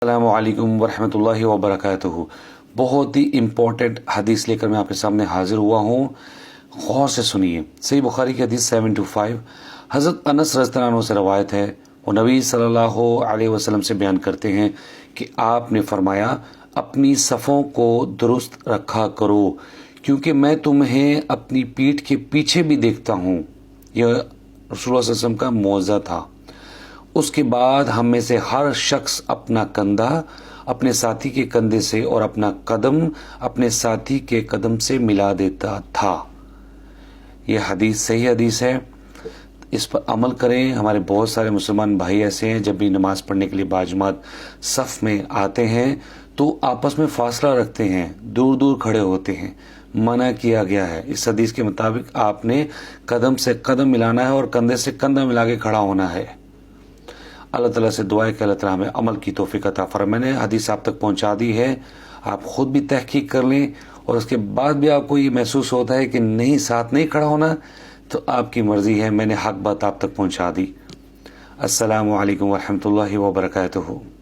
السلام علیکم ورحمۃ اللہ وبرکاتہ۔ بہت ہی امپورٹنٹ حدیث لے کر میں آپ کے سامنے حاضر ہوا ہوں، غور سے سنیے۔ صحیح بخاری کی حدیث 725 حضرت انس رضی اللہ عنہ سے روایت ہے، وہ نبی صلی اللہ علیہ وسلم سے بیان کرتے ہیں کہ آپ نے فرمایا اپنی صفوں کو درست رکھا کرو کیونکہ میں تمہیں اپنی پیٹھ کے پیچھے بھی دیکھتا ہوں۔ یہ رسول اللہ صلی اللہ علیہ وسلم کا معجزہ تھا۔ اس کے بعد ہم میں سے ہر شخص اپنا کندھا اپنے ساتھی کے کندھے سے اور اپنا قدم اپنے ساتھی کے قدم سے ملا دیتا تھا۔ یہ حدیث صحیح حدیث ہے، اس پر عمل کریں۔ ہمارے بہت سارے مسلمان بھائی ایسے ہیں جب بھی نماز پڑھنے کے لیے باجماعت صف میں آتے ہیں تو آپس میں فاصلہ رکھتے ہیں، دور دور کھڑے ہوتے ہیں، منع کیا گیا ہے۔ اس حدیث کے مطابق آپ نے قدم سے قدم ملانا ہے اور کندھے سے کندھا ملا کے کھڑا ہونا ہے۔ اللہ تعالیٰ سے دعا ہے کہ اللہ تعالیٰ ہمیں عمل کی توفیق عطا فرمائے۔ میں نے حدیث آپ تک پہنچا دی ہے، آپ خود بھی تحقیق کر لیں، اور اس کے بعد بھی آپ کو یہ محسوس ہوتا ہے کہ نہیں ساتھ نہیں کھڑا ہونا تو آپ کی مرضی ہے، میں نے حق بات آپ تک پہنچا دی۔ السلام علیکم ورحمۃ اللہ وبرکاتہ۔